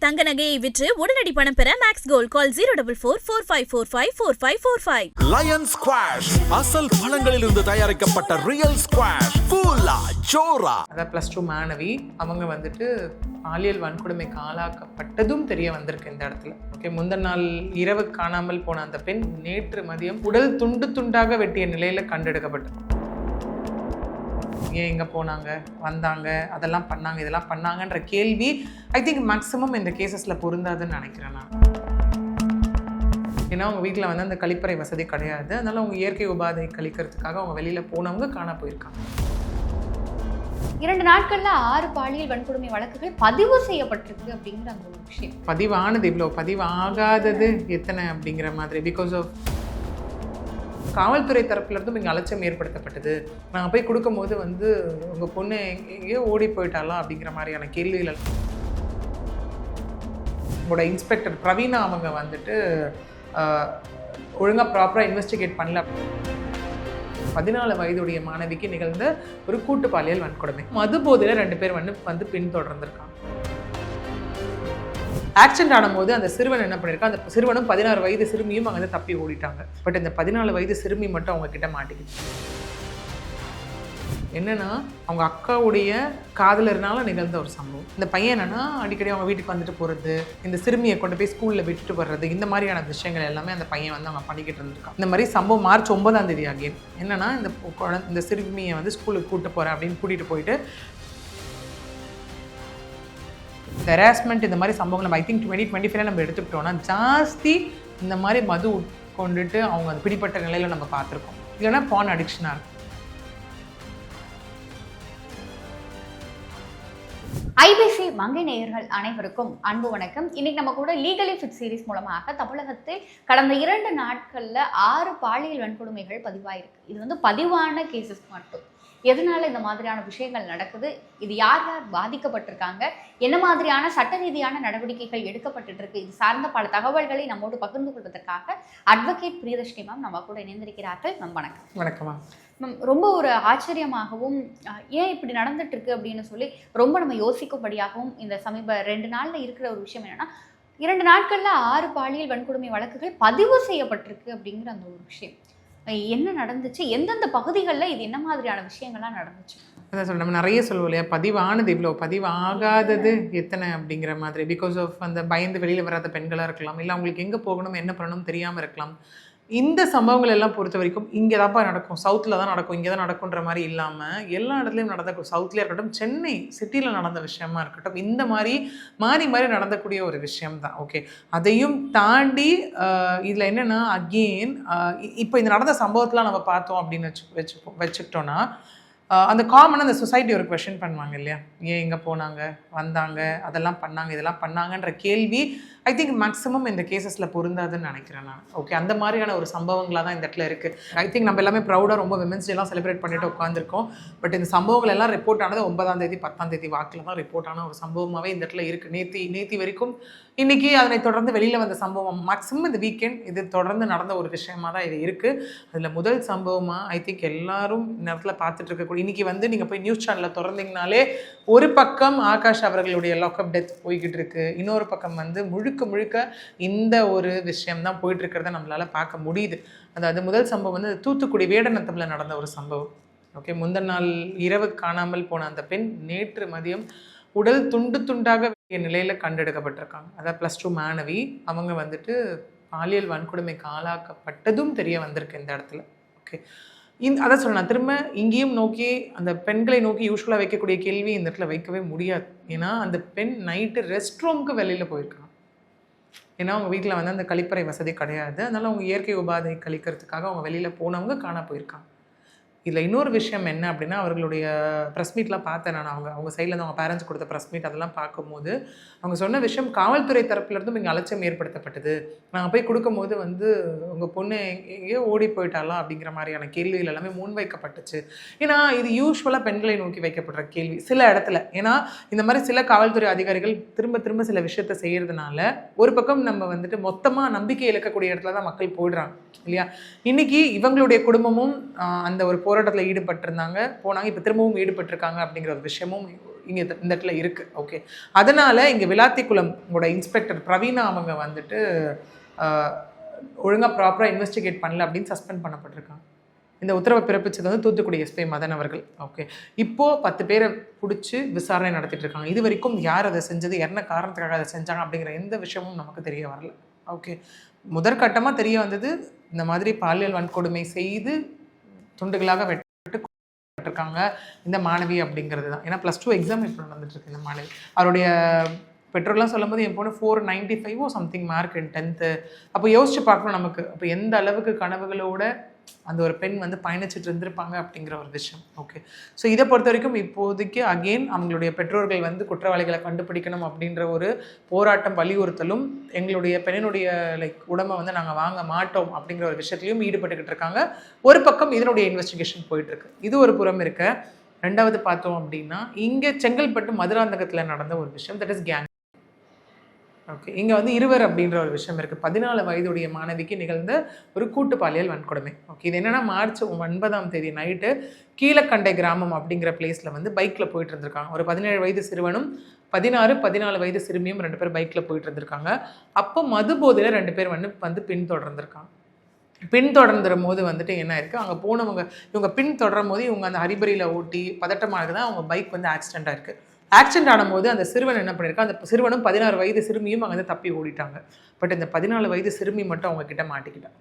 தங்க நகையை விற்று உடனடி பணம் பெற மேக்ஸ் கோல்ட் கால் 04445454545. லயன் ஸ்குவாஷ் அசல் பழங்களிலிருந்து தயாரிக்கப்பட்ட ரியல் ஸ்குவாஷ் கூலா ஜோரா. அதான் +2 மாணவி அவங்க வந்துட்டு பாலியல் வன்கொடுமைக்கு ஆளாக்கப்பட்டதும் தெரிய வந்திருக்கு இந்த இடத்துல. ஓகே, முந்தின நாள் இரவு காணாமல் போன அந்த பெண் நேற்று மதியம் உடல் துண்டு துண்டாக வெட்டிய நிலையில கண்டெடுக்கப்பட்டது. ஏன் எங்கே போனாங்க, வந்தாங்க, அதெல்லாம் பண்ணாங்க, இதெல்லாம் பண்ணாங்கன்ற கேள்வி ஐ திங்க் மேக்ஸிமம் இந்த கேசஸில் பொருந்தாதுன்னு நினைக்கிறேன் நான். ஏன்னா அவங்க வீட்டில் வந்து அந்த கழிப்பறை வசதி கிடையாது. அதனால அவங்க இயற்கை உபாதை கழிக்கிறதுக்காக அவங்க வெளியில் போனவங்க காண போயிருக்காங்க. 2 நாட்கள்ல 6 பாலியல் வன்கொடுமை வழக்குகள் பதிவு செய்யப்பட்டிருக்கு அப்படிங்கிற அந்த ஒரு விஷயம். பதிவானது இவ்வளோ, பதிவாகாதது எத்தனை அப்படிங்கிற மாதிரி. பிகாஸ் ஆஃப் காவல்துறை தரப்புல இருந்தும் இங்கே அலட்சியம் ஏற்படுத்தப்பட்டது. நாங்கள் போய் கொடுக்கும்போது வந்து உங்கள் பொண்ணு எங்கேயோ ஓடி போயிட்டாலாம் அப்படிங்கிற மாதிரியான கேள்விகள். உங்களோட இன்ஸ்பெக்டர் பிரவீனா அவங்க வந்துட்டு ஒழுங்காக ப்ராப்பராக இன்வெஸ்டிகேட் பண்ணல. 14 வயதுடைய மாணவிக்கு நிகழ்ந்த ஒரு கூட்டு பாலியல் வன்கொடுமை. மது போதையில் 2 பேர் வந்து பின்தொடர்ந்திருக்காங்க. ஆக்சிடென்ட் ஆனும்போது அந்த சிறுவன் என்ன பண்ணியிருக்கா, அந்த சிறுவனும் 16 வயது சிறுமியும் அங்கே தப்பி ஓடிட்டாங்க. பட் இந்த 14 வயது சிறுமி மட்டும் அவங்க கிட்ட மாட்டிக்கிச்சு. என்னன்னா அவங்க அக்காவுடைய காதலர்னால நிகழ்ந்த ஒரு சம்பவம். இந்த பையன் என்னன்னா அடிக்கடி அவங்க வீட்டுக்கு வந்துட்டு போகிறது, இந்த சிறுமியை கொண்டு போய் ஸ்கூலில் விட்டுட்டு வர்றது, இந்த மாதிரியான விஷயங்கள் எல்லாமே அந்த பையன் வந்து அவங்க பண்ணிக்கிட்டு இருந்திருக்கான். இந்த மாதிரி சம்பவம் மார்ச் 9ஆம் தேதி ஆகியும் என்னன்னா இந்த சிறுமியை வந்து ஸ்கூலுக்கு கூப்பிட்டு போகிறேன் அப்படின்னு கூட்டிகிட்டு போயிட்டு இந்த ஹராஸ்மெண்ட் இந்த மாதிரி சம்பவங்கள் நம்ம ஐ திங்க் 2025 நம்ம எடுத்துக்கிட்டோம்னா ஜாஸ்தி இந்த மாதிரி மது உட்கொண்டுட்டு அவங்க அது பிடிப்பட்ட நிலையில் நம்ம பார்த்துருக்கோம். இல்லைன்னா பான் அடிக்ஷனாக இருக்கும். ஐபிசி மங்கை நேயர்கள் அனைவருக்கும் அன்பு வணக்கம். இன்னைக்கு நம்ம கூட லீகலி ஃபிட் சீரிஸ் மூலமாக தமிழகத்தில் கடந்த 2 நாட்கள்ல 6 பாலியல் வன்கொடுமைகள் பதிவாயிருக்கு. இது வந்து பதிவான கேசஸ் மட்டும். எதனால இந்த மாதிரியான விஷயங்கள் நடக்குது, இது யார் யார் பாதிக்கப்பட்டிருக்காங்க, என்ன மாதிரியான சட்ட ரீதியான நடவடிக்கைகள் எடுக்கப்பட்டு இருக்கு, இது சார்ந்த பல தகவல்களை நம்மோடு பகிர்ந்து கொள்வதற்காக அட்வொகேட் பிரியதர்ஷினி மேம் நம்ம கூட இணைந்திருக்கிறார்கள். மேம் வணக்கம். வணக்கமா மேம். ரொம்ப ஒரு ஆச்சரியமாகவும் ஏன் இப்படி நடந்துட்டு இருக்கு அப்படின்னு சொல்லி ரொம்ப நம்ம யோசிக்கும்படியாகவும் இந்த சமீப 2 நாள்ல இருக்கிற ஒரு விஷயம் என்னன்னா, 2 நாட்கள்ல 6 பாலியல் வன்கொடுமை வழக்குகள் பதிவு செய்யப்பட்டிருக்கு அப்படிங்கிற அந்த ஒரு விஷயம். என்ன நடந்துச்சு, எந்தெந்த பகுதிகளில் இது என்ன மாதிரியான விஷயங்கள்லாம் நடந்துச்சு? அதான் சொல்ல நம்ம நிறைய சொல்லுவோம் இல்லையா, பதிவானது இவ்வளோ, பதிவாகாதது எத்தனை அப்படிங்கிற மாதிரி. பிகாஸ் ஆஃப் அந்த பயந்து வெளியில் வராத பெண்களாக இருக்கலாம், இல்லை அவங்களுக்கு எங்கே போகணும் என்ன பண்ணணும் தெரியாமல் இருக்கலாம். இந்த சம்பவங்கள் எல்லாம் பொறுத்த வரைக்கும் இங்கே தான்ப்பா நடக்கும், சவுத்தில் தான் நடக்கும், இங்கே தான் நடக்குன்ற மாதிரி இல்லாமல் எல்லா இடத்துலையும் நடந்த, சவுத்லேயே இருக்கட்டும், சென்னை சிட்டியில் நடந்த விஷயமா இருக்கட்டும், இந்த மாதிரி மாறி மாறி நடந்தக்கூடிய ஒரு விஷயம் தான். ஓகே, அதையும் தாண்டி இதில் என்னென்னா அகெயின் இப்போ இந்த நடந்த சம்பவத்தெலாம் நம்ம பார்த்தோம் அப்படின்னு வச்சுக்கிட்டோன்னா அந்த காமனாக அந்த சொசைட்டி ஒரு கொஷின் பண்ணுவாங்க இல்லையா, ஏன் எங்கே போனாங்க, வந்தாங்க, அதெல்லாம் பண்ணாங்க, இதெல்லாம் பண்ணாங்கன்ற கேள்வி ஐ திங்க் மேக்ஸிமம் இந்த கேசஸில் பொருந்தாதுன்னு நினைக்கிறேன் நான். ஓகே, அந்த மாதிரியான ஒரு சம்பவங்களாக தான் இந்த இடத்துல இருக்குது. ஐ திங்க் நம்ம எல்லாமே ப்ரௌடாக ரொம்ப விமென்ஸ் டேலாம் செலிப்ரேட் பண்ணிட்டு உட்காந்துருக்கோம். பட் இந்த சம்பவங்கள் எல்லாம் ரிப்போர்ட் ஆனது 9ஆம் தேதி 10ஆம் தேதி வாக்கில் தான் ரிப்போர்ட் ஆன ஒரு சம்பவமாகவே இந்த இடத்துல இருக்குது. நேத்தி வரைக்கும் இன்றைக்கி அதனை தொடர்ந்து வெளியில் வந்த சம்பவம் மேக்ஸிமம் இந்த வீக்கெண்ட் இது தொடர்ந்து நடந்த ஒரு விஷயமாக தான் இது இருக்குது. அதில் முதல் சம்பவமாக ஐ திங்க் எல்லாரும் இந்த இடத்துல பார்த்துட்டு இருக்கக்கூடிய, இன்றைக்கி வந்து நீங்கள் போய் நியூஸ் சேனலில் திறந்தீங்கனாலே ஒரு பக்கம் ஆகாஷ் அவர்களுடைய லாக்அப் டெத் போய்கிட்டு இருக்கு, இன்னொரு பக்கம் வந்து முழுக்க இந்த ஒரு விஷயம் தான் போயிட்டு இருக்கிறத நம்மளால பார்க்க முடியுது. அதாவது முதல் சம்பவம் வந்து தூத்துக்குடி வேடநத்தமில் நடந்த ஒரு சம்பவம். ஓகே, முந்தின நாள் இரவு காணாமல் போன அந்த பெண் நேற்று மதியம் உடல் துண்டு துண்டாக வெட்டிய நிலையில் கண்டெடுக்கப்பட்டிருக்காங்க. அதாவது +2 மாணவி அவங்க வந்துட்டு பாலியல் வன்கொடுமைக்கு ஆளாக்கப்பட்டதும் தெரிய வந்திருக்கு இந்த இடத்துல. ஓகே, அதான் சொல்லலாம், திரும்ப இங்கேயும் நோக்கி அந்த பெண்களை நோக்கி யூஸ்வலாக வைக்கக்கூடிய கேள்வி இந்த இடத்துல வைக்கவே முடியாது. ஏன்னா அந்த பெண் நைட்டு ரெஸ்ட் ரூமுக்கு வெளியில் போயிருக்காங்க. ஏன்னா அவங்க வீட்டில் வந்து அந்த கழிப்பறை வசதி கிடையாது. அதனால அவங்க இயற்கை உபாதை கழிக்கிறதுக்காக அவங்க வெளியில் போனவங்க காண போயிருக்காங்க. இதில் இன்னொரு விஷயம் என்ன அப்படின்னா, அவர்களுடைய ப்ரெஸ் மீட்லாம் பார்த்தேன் நான். அவங்க சைட்லேருந்து அவங்க பேரண்ட்ஸ் கொடுத்த ப்ரெஸ் மீட் அதெல்லாம் பார்க்கும்போது அவங்க சொன்ன விஷயம், காவல்துறை தரப்புலேருந்தும் இங்கே அலட்சியம் ஏற்படுத்தப்பட்டது. நாங்கள் போய் கொடுக்கும்போது வந்து உங்கள் பொண்ணு எங்கேயோ ஓடி போயிட்டாலாம் அப்படிங்கிற மாதிரியான கேள்விகள் எல்லாமே முன்வைக்கப்பட்டுச்சு. ஏன்னா இது யூஸ்வலாக பெண்களை நோக்கி வைக்கப்படுற கேள்வி சில இடத்துல. ஏன்னா இந்த மாதிரி சில காவல்துறை அதிகாரிகள் திரும்ப சில விஷயத்தை செய்கிறதுனால ஒரு பக்கம் நம்ம வந்துட்டு மொத்தமாக நம்பிக்கை இழக்கக்கூடிய இடத்துல தான் மக்கள் போயிடுறாங்க இல்லையா. இன்னைக்கு இவங்களுடைய குடும்பமும் அந்த ஒரு போராட்டத்தில் ஈடுபட்டிருந்தாங்க, போனாங்க, இப்போ திரும்பவும் ஈடுபட்டிருக்காங்க அப்படிங்கிற ஒரு விஷயமும் இங்கே இந்த இடத்துல இருக்குது. ஓகே, அதனால் இங்கே விளாத்திக்குளமோட இன்ஸ்பெக்டர் பிரவீனா அவங்க வந்துட்டு ஒழுங்காக ப்ராப்பராக இன்வெஸ்டிகேட் பண்ணல அப்படின்னு சஸ்பெண்ட் பண்ணப்பட்டிருக்காங்க. இந்த உத்தரவை பிறப்பிச்சது வந்து தூத்துக்குடி எஸ்பி மதன் அவர்கள். ஓகே, இப்போது 10 பேரை பிடிச்சி விசாரணை நடத்திட்டு இருக்காங்க. இது வரைக்கும் யார் அதை செஞ்சது, என்ன காரணத்துக்காக அதை செஞ்சாங்க அப்படிங்கிற எந்த விஷயமும் நமக்கு தெரிய வரல. ஓகே, முதற்கட்டமாக தெரிய வந்தது இந்த மாதிரி பாலியல் வன்கொடுமை செய்து துண்டுகளாக வெட்டப்பட்டிருக்காங்க இந்த மாணவி அப்படிங்கிறது தான். ஏன்னா +2 எக்ஸாம் இப்போ நடந்துட்டுருக்கு. இந்த மாணவி அவருடைய பெற்றோர்லாம் சொல்லும் போது என் பொண்ணு 495 சம்திங் மார்க் இன் 10th. அப்போ யோசிச்சு பார்க்கணும் நமக்கு, அப்போ எந்த அளவுக்கு கனவுகளோட அந்த ஒரு பெண் வந்து பயணிச்சுட்டு இருந்திருப்பாங்க அப்படிங்கிற ஒரு விஷயம். ஓகே, ஸோ இதை பொறுத்த வரைக்கும் இப்போதைக்கு அகெயின் அவங்களுடைய பெற்றோர்கள் வந்து குற்றவாளிகளை கண்டுபிடிக்கணும் அப்படின்ற ஒரு போராட்டம் வலியுறுத்தலும், எங்களுடைய பெண்ணினுடைய உடம்பை வந்து நாங்கள் வாங்க மாட்டோம் அப்படிங்கிற ஒரு விஷயத்துலையும் ஈடுபட்டுக்கிட்டு இருக்காங்க. ஒரு பக்கம் இதனுடைய இன்வெஸ்டிகேஷன் போயிட்டுருக்கு. இது ஒரு புறம் இருக்க. ரெண்டாவது பார்த்தோம் அப்படின்னா இங்கே செங்கல்பட்டு மதுராந்தகத்தில் நடந்த ஒரு விஷயம், தட் இஸ் கேங். ஓகே, இங்கே வந்து இருவர் அப்படின்ற ஒரு விஷயம் இருக்குது. 14 வயதுடைய மாணவிக்கு நிகழ்ந்த ஒரு கூட்டு பாலியல் வன்கொடுமை. ஓகே, இது என்னென்னா மார்ச் 9 நைட்டு கீழக்கண்டை கிராமம் அப்படிங்கிற பிளேஸில் வந்து பைக்கில் போயிட்டு இருந்திருக்காங்க. ஒரு 17 வயது சிறுவனும் 14 வயது சிறுமியும் 2 பேர் பைக்கில் போயிட்டு இருந்திருக்காங்க. அப்போ மது போதையில் 2 பேர் வந்து பின்தொடர்ந்துருக்காங்க. பின்தொடர்ந்துடும் போது வந்துட்டு என்ன இருக்குது, அங்கே போனவங்க இவங்க பின்தொடரும் போது இவங்க அந்த ஹரிபரியில் ஓட்டி பதட்டமாக தான் அவங்க பைக் வந்து ஆக்சிடென்ட் ஆயிருக்கு. ஆக்சிடென்ட் ஆனும்போது அந்த சிறுவன் என்ன பண்ணியிருக்கா, அந்த சிறுவனும் 16 வயது சிறுமியும் அங்கே வந்து தப்பி ஓடிட்டாங்க. பட் இந்த 14 வயது சிறுமி மட்டும் அவங்க கிட்ட மாட்டிக்கிட்டாங்க.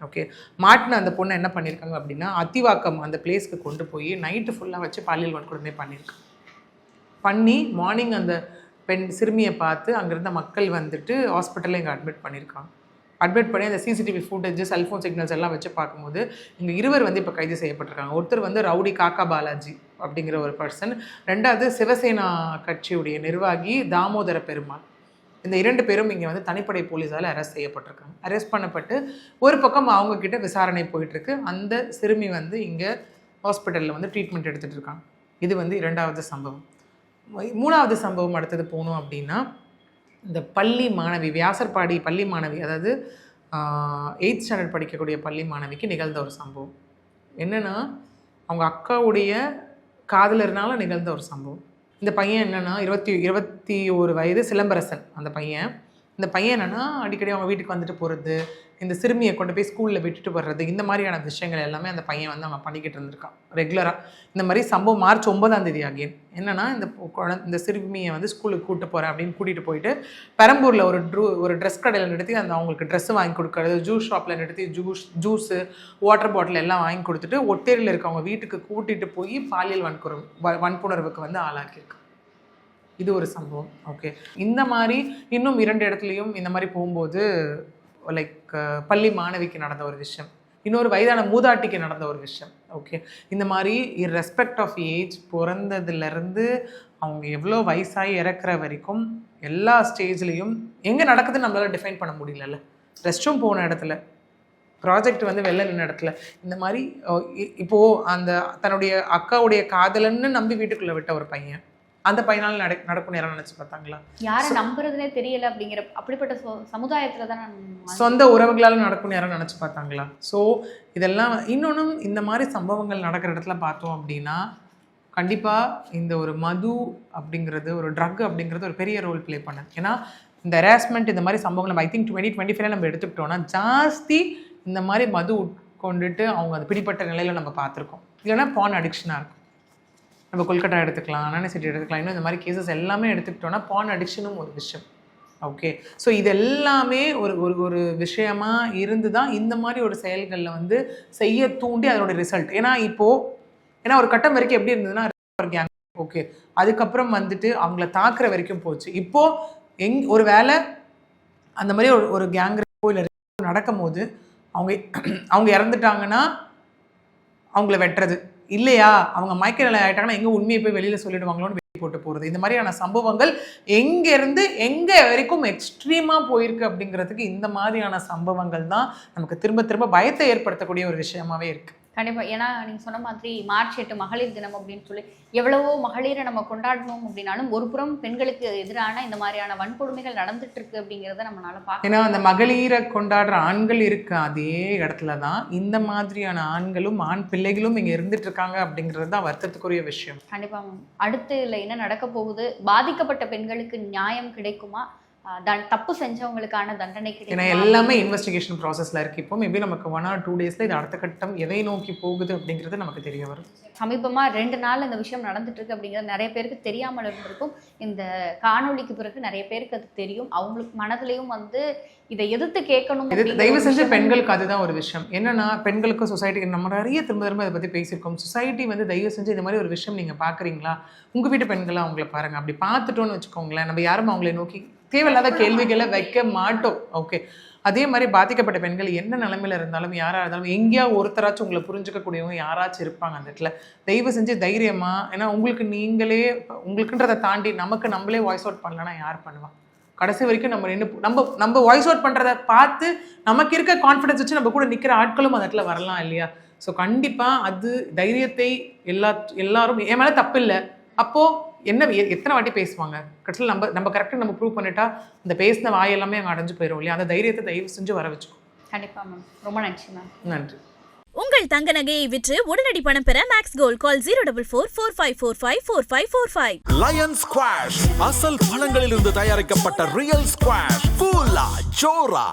ஓகே, மாட்டின அந்த பொண்ணை என்ன பண்ணியிருக்காங்க அப்படின்னா அத்திவாக்கம் அந்த பிளேஸ்க்கு கொண்டு போய் நைட்டு ஃபுல்லாக வச்சு பாலியல் வன்கொடுமை பண்ணியிருக்காங்க. பண்ணி மார்னிங் அந்த பெண் சிறுமியை பார்த்து அங்கேருந்த மக்கள் வந்துட்டு ஹாஸ்பிட்டலில் இங்கே அட்மிட் பண்ணியிருக்காங்க. அட்மிட் பண்ணி அந்த சிசிடிவி ஃபுட்டேஜ், செல்ஃபோன் சிக்னல்ஸ் எல்லாம் வச்சு பார்க்கும்போது இங்கே இருவர் வந்து இப்போ கைது செய்யப்பட்டிருக்காங்க. ஒருத்தர் வந்து ரவுடி காக்கா பாலாஜி அப்படிங்கிற ஒரு பர்சன், ரெண்டாவது சிவசேனா கட்சியுடைய நிர்வாகி தாமோதர பெருமாள். இந்த 2 பேரும் இங்கே வந்து தனிப்படை போலீஸால் அரெஸ்ட் செய்யப்பட்டிருக்காங்க. அரெஸ்ட் பண்ணப்பட்டு ஒரு பக்கம் அவங்கக்கிட்ட விசாரணை போயிட்டுருக்கு. அந்த சிறுமி வந்து இங்கே ஹாஸ்பிட்டலில் வந்து ட்ரீட்மெண்ட் எடுத்துகிட்டு இருக்காங்க. இது வந்து 2வது சம்பவம். 3வது சம்பவம் அடுத்தது போகணும் அப்படின்னா இந்த பள்ளி மாணவி, வியாசர்பாடி பள்ளி மாணவி, அதாவது 8th ஸ்டாண்டர்ட் படிக்கக்கூடிய பள்ளி மாணவிக்கு நிகழ்ந்த ஒரு சம்பவம். என்னென்னா அவங்க அக்காவுடைய காதலர்னால நிகழ்ந்த ஒரு சம்பவம். இந்த பையன் என்னென்னா 21 வயது சிலம்பரசன் அந்த பையன். இந்த பையன் என்னென்னா அடிக்கடி அவங்க வீட்டுக்கு வந்துட்டு போகிறது, இந்த சிறுமியை கொண்டு போய் ஸ்கூலில் விட்டுட்டு வர்றது, இந்த மாதிரியான விஷயங்கள் எல்லாமே அந்த பையன் வந்து அவன் பண்ணிக்கிட்டு இருந்திருக்கான் ரெகுலராக. இந்த மாதிரி சம்பவம் மார்ச் 9 அகெயின் என்னென்னா இந்த சிறுமியை வந்து ஸ்கூலுக்கு கூப்பிட்டு போகிறேன் அப்படின்னு கூட்டிகிட்டு போயிட்டு பெரம்பூரில் ஒரு ட்ரெஸ் கடையில் நிறுத்தி அந்த அவங்களுக்கு ட்ரெஸ்ஸு வாங்கி கொடுக்குறது, ஜூஸ் ஷாப்பில் நிறுத்தி ஜூஸு வாட்டர் பாட்டில் எல்லாம் வாங்கி கொடுத்துட்டு ஒட்டேரியில் இருக்கவங்க வீட்டுக்கு கூட்டிகிட்டு போய் பாலியல் வன்புணர்வுக்கு வந்து ஆளாக்கியிருக்கு. இது ஒரு சம்பவம். ஓகே, இந்த மாதிரி இன்னும் 2 இடத்துலையும் இந்த மாதிரி போகும்போது பள்ளி மாணவிக்கு நடந்த ஒரு விஷயம், இன்னொரு வயதான மூதாட்டிக்கு நடந்த ஒரு விஷயம். ஓகே, இந்த மாதிரி இர்ரெஸ்பெக்ட் ஆஃப் ஏஜ், பிறந்ததுலேருந்து அவங்க எவ்வளோ வயசாகி இறக்குற வரைக்கும் எல்லா ஸ்டேஜ்லேயும் எங்கே நடக்குதுன்னு நம்மளால் டிஃபைன் பண்ண முடியல. ரெஸ்ட் ரூம் போன இடத்துல, ப்ராஜெக்ட் வந்து வெளில நின்ன இடத்துல, இந்த மாதிரி இப்போது அந்த தன்னுடைய அக்காவுடைய காதலன்னு நம்பி வீட்டுக்குள்ளே விட்ட ஒரு பையன், அந்த பையனால நடக்கும் யாரும் நினைச்சு பார்த்தாங்களா? யாரை நம்புறதுனே தெரியல அப்படிங்கிற அப்படிப்பட்ட சமுதாயத்துல தான் சொந்த உறவுகளால் நடக்கும் யாரும் நினைச்சு பார்த்தாங்களா? ஸோ இதெல்லாம் இன்னொன்றும் இந்த மாதிரி சம்பவங்கள் நடக்கிற இடத்துல பார்த்தோம் அப்படின்னா கண்டிப்பாக இந்த ஒரு மது அப்படிங்கிறது, ஒரு ட்ரக் அப்படிங்கிறது ஒரு பெரிய ரோல் ப்ளே பண்ணுது. ஏன்னா இந்த ஹராஸ்மெண்ட் இந்த மாதிரி சம்பவங்கள் ஐ திங்க் 2025 நம்ம எடுத்துக்கிட்டோம்னா ஜாஸ்தி இந்த மாதிரி மது உட்கொண்டுட்டு அவங்க அது பிடிப்பட்ட நிலையில் நம்ம பார்த்துருக்கோம். இல்லைன்னா பான் அடிக்ஷனாக இருக்கும். நம்ம கொல்கட்டா எடுத்துக்கலாம், அண்ணா சிட்டி எடுத்துக்கலாம், இன்னும் இந்த மாதிரி கேசஸ் எல்லாமே எடுத்துக்கிட்டோன்னா பான் அடிக்ஷனும் ஒரு விஷயம். ஓகே, ஸோ இது எல்லாமே ஒரு விஷயமா இருந்து தான் இந்த மாதிரி ஒரு செயல்களில் வந்து செய்ய தூண்டி அதோட ரிசல்ட். ஏன்னா ஒரு கட்டம் வரைக்கும் எப்படி இருந்ததுன்னா கேங், ஓகே, அதுக்கப்புறம் வந்துட்டு அவங்கள தாக்குற வரைக்கும் போச்சு. இப்போது ஒரு வேளை அந்த மாதிரி ஒரு கேங் இல்லை நடக்கும் போது அவங்க இறந்துட்டாங்கன்னா அவங்கள வெட்டுறது, இல்லையா அவங்க மயக்க நிலை ஆகிட்டாங்கன்னா எங்கே உண்மையை போய் வெளியில் சொல்லிடுவாங்களோன்னு வெளியே போட்டு போகிறது, இந்த மாதிரியான சம்பவங்கள் எங்கேருந்து எங்கே வரைக்கும் எக்ஸ்ட்ரீமாக போயிருக்கு அப்படிங்கிறதுக்கு இந்த மாதிரியான சம்பவங்கள் தான் நமக்கு திரும்ப திரும்ப பயத்தை ஏற்படுத்தக்கூடிய ஒரு விஷயமாவே இருக்குது. கண்டிப்பா. ஏன்னா நீங்க சொன்ன மாதிரி மார்ச் 8 மகளிர் தினம் அப்படின்னு சொல்லி எவ்வளவோ மகளிரை நம்ம கொண்டாடணும் அப்படின்னாலும் ஒரு புறம் பெண்களுக்கு எதிரான இந்த மாதிரியான வன்கொடுமைகள் நடந்துட்டு இருக்கு அப்படிங்கிறத நம்மளால பார்க்க. ஏன்னா அந்த மகளிரை கொண்டாடுற ஆண்கள் இருக்க அதே இடத்துல தான் இந்த மாதிரியான ஆண்களும் ஆண் பிள்ளைகளும் இங்க இருந்துட்டு இருக்காங்க அப்படிங்கிறது தான் வருத்தத்துக்குரிய விஷயம். கண்டிப்பா மேம். அடுத்து இல்லை என்ன நடக்க போகுது, பாதிக்கப்பட்ட பெண்களுக்கு நியாயம் கிடைக்குமா, தப்பு செஞ்சவங்களுக்கான தண்டனை ஏன்னா கிடைக்குமா? எல்லாமே இன்வெஸ்டிகேஷன் ப்ராசஸ்ல இருக்கு. இப்போ மேபி நமக்கு 1 or 2 daysல இது அடுத்த கட்டம் எதை நோக்கி போகுது அப்படிங்கிறது நமக்கு தெரிய வரும். சமீபமா 2 நாள் இந்த விஷயம் நடந்துட்டு இருக்கு அப்படிங்கிறது நிறைய பேருக்கு தெரியாமல் இருந்திருக்கும். இந்த காணொளிக்கு பிறகு நிறைய பேருக்கு அது தெரியும். அவங்களுக்கு மனதிலையும் வந்து இதை எதிர்த்து கேட்கணும். தயவு செஞ்சு பெண்களுக்கு அதுதான் ஒரு விஷயம். என்னன்னா பெண்களுக்கு சொசைட்டிக்கு நம்ம நிறைய திரும்ப இதை பத்தி பேசியிருக்கோம். சொசைட்டி வந்து தயவு செஞ்சு இந்த மாதிரி ஒரு விஷயம் நீங்க பாக்குறீங்களா, உங்க வீட்டு பெண்களை அவங்கள பாருங்க. அப்படி பார்த்துட்டோன்னு வச்சுக்கோங்களேன், நம்ம யாரும் அவங்களை நோக்கி தேவையில்லாத கேள்விகளை வைக்க மாட்டோம். ஓகே, அதே மாதிரி பாதிக்கப்பட்ட பெண்கள் என்ன நிலைமையில இருந்தாலும் யாராக இருந்தாலும் எங்கேயா ஒருத்தராச்சும் உங்களை புரிஞ்சுக்கக்கூடியவங்க யாராச்சும் இருப்பாங்க அந்த இடத்துல. தயவு செஞ்சு தைரியமா, ஏன்னா உங்களுக்கு நீங்களே உங்களுக்குன்றதை தாண்டி நமக்கு நம்மளே வாய்ஸ் அவுட் பண்ணலன்னா யார் பண்ணுவா? கடைசி வரைக்கும் நம்ம நின்று நம்ம வாய்ஸ் அவுட் பண்றதை பார்த்து நமக்கு இருக்க கான்ஃபிடன்ஸ் வச்சு நம்ம கூட நிற்கிற ஆட்களும் அந்த இடத்துல வரலாம் இல்லையா? ஸோ கண்டிப்பா அது தைரியத்தை எல்லாரும் என் மேலே தப்பு இல்லை. அப்போ என்ன எத்தனை வாட்டி பேசுவாங்க, கடைசியில் நம்ம கரெக்டாக நம்ம ப்ரூவ் பண்ணிட்டா அந்த பேசின வாய் எல்லாமே அங்கே அடைஞ்சு போயிடும் இல்லையா? அந்த தைரியத்தை தயவு செஞ்சு வர வச்சுக்கோ. கண்டிப்பா மேம். ரொம்ப நன்றி மேம். நன்றி. உங்கள் தங்க நகையை விற்று உடனடி பணம் பெற மேக்ஸ் கோல்ட் கால் 04445454545. லயன் ஸ்குவாஷ் அசல் பழங்களிலிருந்து தயாரிக்கப்பட்ட ரியல் ஸ்குவாஷ். கூலா ஜோரா.